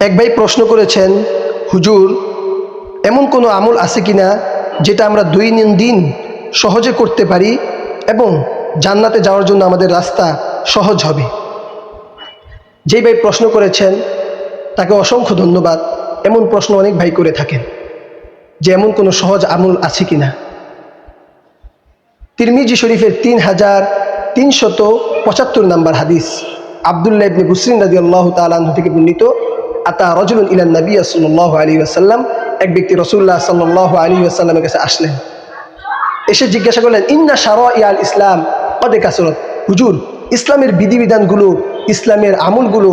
এক ভাই প্রশ্ন করেছেন, হুজুর এমন কোনো আমল আছে কিনা যেটা আমরা দৈনন্দিন সহজে করতে পারি এবং জান্নাতে যাওয়ার জন্য আমাদের রাস্তা সহজ হবে। যেই ভাই প্রশ্ন করেছেন তাকে অসংখ্য ধন্যবাদ। এমন প্রশ্ন অনেক ভাই করে থাকেন যে এমন কোনো সহজ আমল আছে কিনা। তিরমিজি শরীফের 3375 নম্বর হাদিস, আব্দুল্লাহ ইবনে বুসরিন রাদিয়াল্লাহু তাআলা আনহু থেকে বর্ণিত, আতা রাজুলুন ইলান নবী সাল্লাল্লাহু আলাইহি ওয়াসাল্লাম, এক ব্যক্তি রাসূলুল্লাহ সাল্লাল্লাহু আলাইহি ওয়াসাল্লামের কাছে আসলেন। এসে জিজ্ঞাসা করলেন, ইন্না শারাইআল ইসলাম কদ কাসরাত, হুজুর ইসলামের বিধিবিধানগুলো, ইসলামের আমলগুলো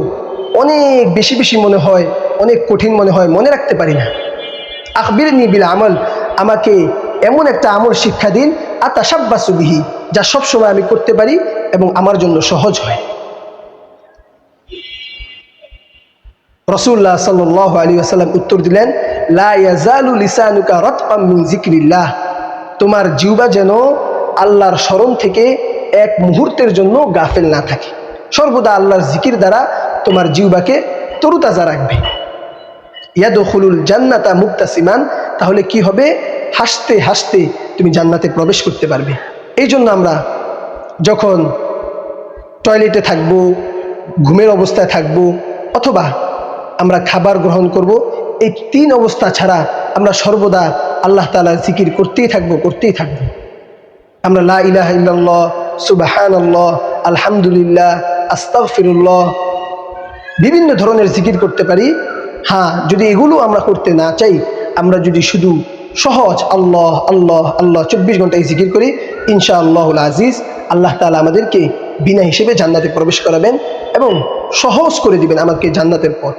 অনেক বেশি বেশি মনে হয়, অনেক কঠিন মনে হয়, মনে রাখতে পারি না। আখবিরনি বিল আমল, আমাকে এমন একটা আমল শিক্ষা দিন, আতাশাব্বাসু বিহি, যা সবসময় আমি করতে পারি এবং আমার জন্য সহজ হয়। রাসূলুল্লাহ সাল্লাল্লাহু আলাইহি ওয়াসাল্লাম উত্তর দিলেন, লা ইয়াজালু লিসানুকা রাতকাম মিন যিকরিল্লাহ, তোমার জিহ্বা যেন আল্লাহর স্মরণ থেকে এক মুহূর্তের জন্য গাফেল না থাকে, সর্বদা আল্লাহর জিকির দ্বারা তোমার জিহ্বাকে তরুতাজা রাখবে। ইয়াদখুলুল জান্নাতা মুবতাসিমান, তাহলে কি হবে, হাসতে হাসতে তুমি জান্নাতে প্রবেশ করতে পারবে। এই জন্য আমরা যখন টয়লেটে থাকবো, ঘুমের অবস্থায় থাকবো, অথবা আমরা খাবার গ্রহণ করব, এই 3 অবস্থা ছাড়া আমরা সর্বদা আল্লাহ তাআলার জিকির করতেই থাকবো। আমরা লা ইলাহা ইল্লাল্লাহ, সুবহানাল্লাহ, আলহামদুলিল্লাহ, আস্তাগফিরুল্লাহ, বিভিন্ন ধরনের জিকির করতে পারি। হ্যাঁ, যদি এগুলো আমরা করতে না চাই, আমরা যদি শুধু সহজ আল্লাহ আল্লাহ আল্লাহ 24 ঘন্টায় জিকির করি, ইনশাআল্লাহুল আজিজ আল্লাহ তাআলা আমাদেরকে বিনা হিসেবে জান্নাতে প্রবেশ করাবেন এবং সহজ করে দিবেন আমাদেরকে জান্নাতের পথ।